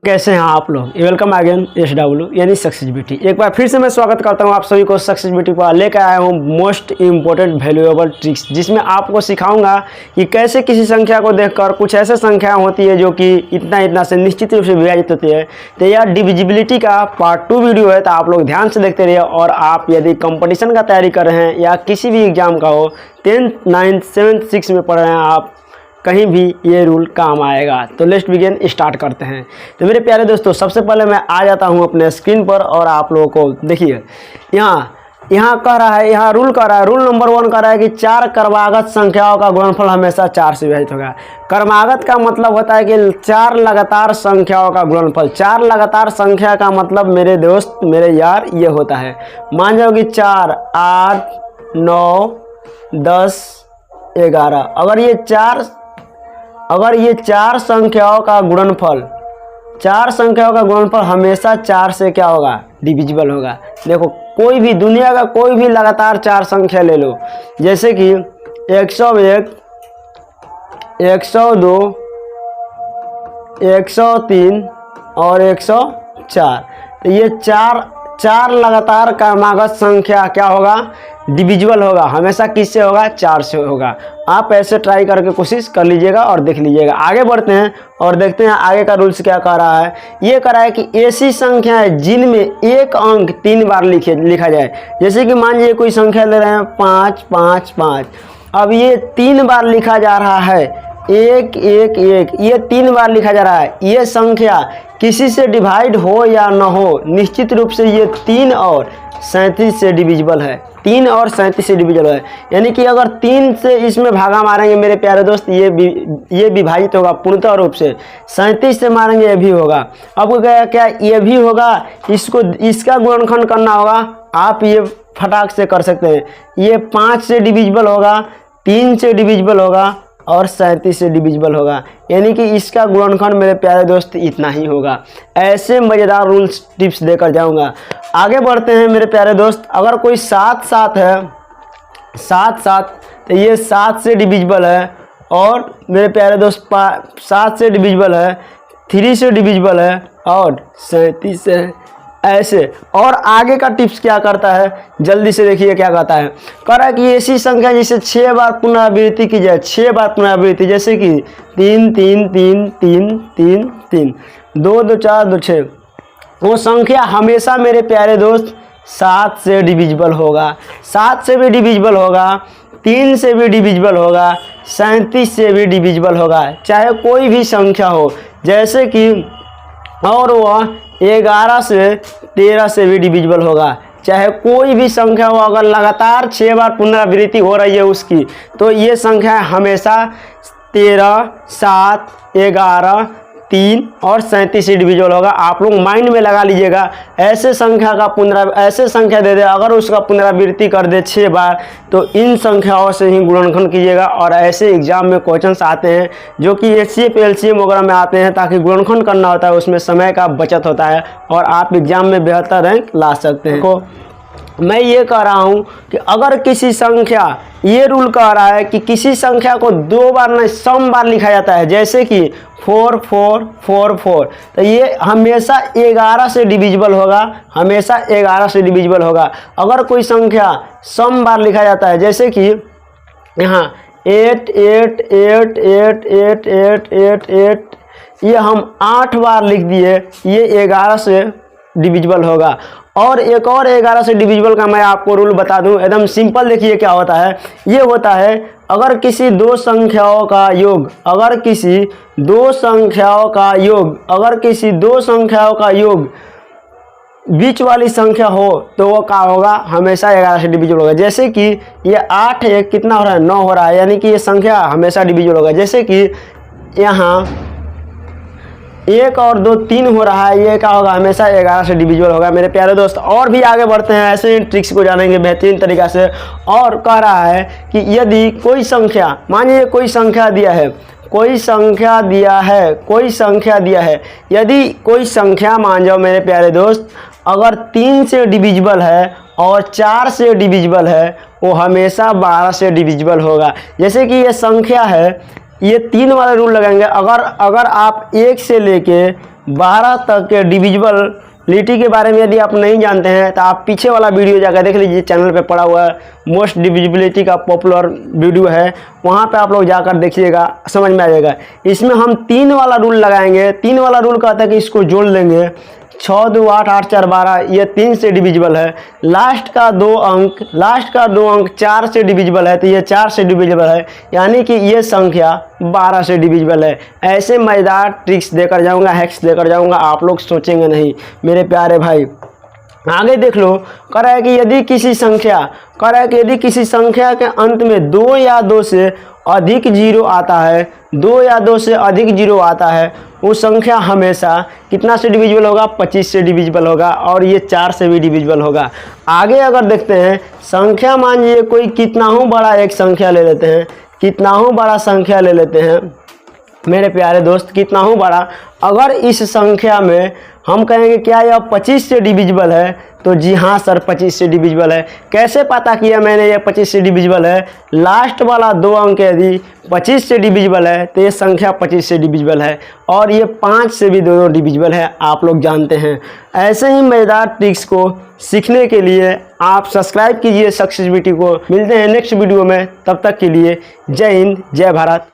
कैसे हैं आप लोग। वेलकम अगेन SW यानी सक्सेसिबिलिटी। एक बार फिर से मैं स्वागत करता हूं आप सभी को सक्सेसिबिलिटी पर। लेकर आया हूं मोस्ट इम्पोर्टेंट वैल्यूएबल ट्रिक्स, जिसमें आपको सिखाऊंगा कि कैसे किसी संख्या को देखकर कुछ ऐसे संख्या होती है जो कि इतना से निश्चित रूप से विभाजित होती है। तो यह डिविजिबिलिटी का पार्ट 2 वीडियो है, तो आप लोग ध्यान से देखते रहिए। और आप यदि कंपटीशन का तैयारी कर रहे हैं या किसी भी एग्जाम का हो, 10th 9th 7th 6th में पढ़ रहे हैं आप, कहीं भी ये रूल काम आएगा। तो लेट्स बिगिन, स्टार्ट करते हैं। तो मेरे प्यारे दोस्तों, सबसे पहले मैं आ जाता हूँ अपने स्क्रीन पर और आप लोगों को देखिए यहाँ कह रहा है, यहाँ रूल कह रहा है, रूल नंबर 1 कह रहा है कि 4 क्रमागत संख्याओं का गुणनफल हमेशा 4 से विभाजित होगा। क्रमागत का मतलब होता है कि 4 लगातार संख्याओं का गुणनफल। 4 लगातार संख्या का मतलब मेरे दोस्त, मेरे यार, ये होता है, मान जाओ कि 4 8 9 10 11। अगर ये 4 संख्याओं का गुणनफल, 4 संख्याओं का गुणनफल हमेशा 4 से क्या होगा, डिविजिबल होगा। देखो, कोई भी दुनिया का कोई भी लगातार 4 संख्या ले लो, जैसे कि 101 102 103 और 104। तो ये चार लगातार क्रमागत संख्या क्या होगा, डिविजिबल होगा। हमेशा किससे होगा, 4 से होगा। आप ऐसे ट्राई करके कोशिश कर लीजिएगा और देख लीजिएगा। आगे बढ़ते हैं और देखते हैं आगे का रूल्स क्या कह रहा है। ये कह रहा है कि ऐसी संख्याएं जिनमें एक अंक 3 बार लिखा जाए। जैसे कि मान लीजिए कोई संख्या ले रहे हैं 5 5 5। अब ये 3 बार लिखा जा रहा है, 1 1 1, ये 3 बार लिखा जा रहा है। ये संख्या किसी से डिवाइड हो या न हो, निश्चित रूप से ये 3 और 37 से डिविजिबल है। 3 और 37 से डिविजिबल है, यानी कि अगर 3 से इसमें भागा मारेंगे मेरे प्यारे दोस्त, ये विभाजित होगा पूर्णतः रूप से। 37 से मारेंगे, ये भी होगा। अब क्या ये भी होगा, इसका गुणनखंड करना होगा। आप ये फटाक से कर सकते हैं। ये 5 से डिविजिबल होगा, 3 से डिविजिबल होगा और 37 से डिविजिबल होगा, यानी कि इसका गुणनखंड मेरे प्यारे दोस्त इतना ही होगा। ऐसे मज़ेदार रूल्स टिप्स देकर जाऊंगा। आगे बढ़ते हैं मेरे प्यारे दोस्त। अगर कोई 7 7 है, 7 7, तो ये 7 से डिविजिबल है। और मेरे प्यारे दोस्त 7 से डिविजिबल है, 3 से डिविजिबल है और 37 से। ऐसे और आगे का टिप्स क्या करता है, जल्दी से देखिए क्या कहता है। कह रहा है कि ऐसी संख्या जिसे 6 बार पुनरावृत्ति की जाए, 6 बार पुनरावृत्ति, जैसे कि 3 3 3 3 3 3 2 2 4 2 6, वो संख्या हमेशा मेरे प्यारे दोस्त 7 से डिविजिबल होगा। 7 से भी डिविजिबल होगा, 3 से भी डिविजिबल होगा, 37 से भी डिविजिबल होगा, चाहे कोई भी संख्या हो। जैसे कि और वह 11 से 13 से भी डिविजिबल होगा, चाहे कोई भी संख्या हो। अगर लगातार 6 बार पुनरावृत्ति हो रही है उसकी, तो ये संख्या हमेशा 13 7 11 3 और 37 से डिविजिबल होगा। आप लोग माइंड में लगा लीजिएगा। ऐसे संख्या दे दे, अगर उसका पुनरावृत्ति कर दे 6 बार, तो इन संख्याओं से ही गुणनखंड कीजिएगा। और ऐसे एग्जाम में क्वेश्चंस आते हैं जो कि HCF LCM वगैरह में आते हैं, ताकि गुणनखंड करना होता है, उसमें समय का बचत होता है और आप एग्जाम में बेहतर रैंक ला सकते हैं। मैं ये कह रहा हूँ कि अगर किसी संख्या, ये रूल कह रहा है कि किसी संख्या को 2 बार नहीं, सम बार लिखा जाता है, जैसे कि 4 4 4 4, तो ये हमेशा 11 से डिविजिबल होगा, हमेशा 11 से डिविजिबल होगा। अगर कोई संख्या सम बार लिखा जाता है, जैसे कि यहाँ 8 8 8 8 8 8 8 8, ये हम 8 बार लिख दिए, ये 11 से डिविजिबल होगा। और एक और 11 से डिविजिबल का मैं आपको रूल बता दूं, एकदम सिंपल। देखिए क्या होता है, ये होता है अगर किसी दो संख्याओं का योग, अगर किसी दो संख्याओं का योग बीच वाली संख्या हो, तो वो क्या होगा, हमेशा 11 से डिविजिबल होगा। जैसे कि ये 8 है, कितना हो रहा है, 9 हो रहा है, यानी कि ये संख्या हमेशा डिविजिबल होगा। जैसे कि यहाँ 1 और 2 3 हो रहा है, ये क्या होगा, हमेशा 11 से डिविजिबल होगा। मेरे प्यारे दोस्त, और भी आगे बढ़ते हैं, ऐसे इन ट्रिक्स को जानेंगे बेहतरीन तरीक़ा से। और कह रहा है कि यदि कोई संख्या, मानिए कोई संख्या दिया है, यदि कोई संख्या मान जाओ मेरे प्यारे दोस्त, अगर 3 से डिविजिबल है और 4 से डिविजिबल है, वो हमेशा 12 से डिविजिबल होगा। जैसे कि ये संख्या है ये 3 वाला रूल लगाएंगे। अगर आप 1 से लेके 12 तक के डिविजिबिलिटी के बारे में यदि आप नहीं जानते हैं तो आप पीछे वाला वीडियो जाकर देख लीजिए, चैनल पे पड़ा हुआ है, मोस्ट डिविजिबिलिटी का पॉपुलर वीडियो है, वहाँ पे आप लोग जाकर देखिएगा, समझ में आ जाएगा। इसमें हम 3 वाला रूल लगाएंगे। 3 वाला रूल कहता है कि इसको जोड़ लेंगे, 6 2 8 8 4 12, ये 3 से डिविजिबल है। लास्ट का 2 अंक 4 से डिविजिबल है, तो ये 4 से डिविजिबल है, यानी कि ये संख्या 12 से डिविजिबल है। ऐसे मज़ेदार ट्रिक्स देकर जाऊंगा, हैक्स देकर जाऊंगा, आप लोग सोचेंगे नहीं मेरे प्यारे भाई। आगे देख लो, कह रहा है कि यदि किसी संख्या के अंत में 2 या 2 से अधिक जीरो आता है, 2 या 2 से अधिक जीरो आता है, वो संख्या हमेशा कितना से डिविजिबल होगा? 25 से डिविजिबल होगा, और ये 4 से भी डिविजिबल होगा। आगे अगर देखते हैं, संख्या मान लीजिए कोई कितना हो बड़ा एक संख्या ले लेते हैं, कितना हो बड़ा संख्या ले लेते हैं मेरे प्यारे दोस्त, कितना हो बड़ा। अगर इस संख्या में हम कहेंगे क्या यह 25 से डिविजिबल है, तो जी हाँ सर 25 से डिविजिबल है। कैसे पता किया मैंने ये 25 से डिविजिबल है? लास्ट वाला 2 अंक यदि 25 से डिविजिबल है तो ये संख्या 25 से डिविजिबल है, और ये 5 से भी दोनों डिविजिबल है, आप लोग जानते हैं। ऐसे ही मज़ेदार ट्रिक्स को सीखने के लिए आप सब्सक्राइब कीजिए सक्सेस वीडियो को। मिलते हैं नेक्स्ट वीडियो में, तब तक के लिए जय हिंद, जय भारत।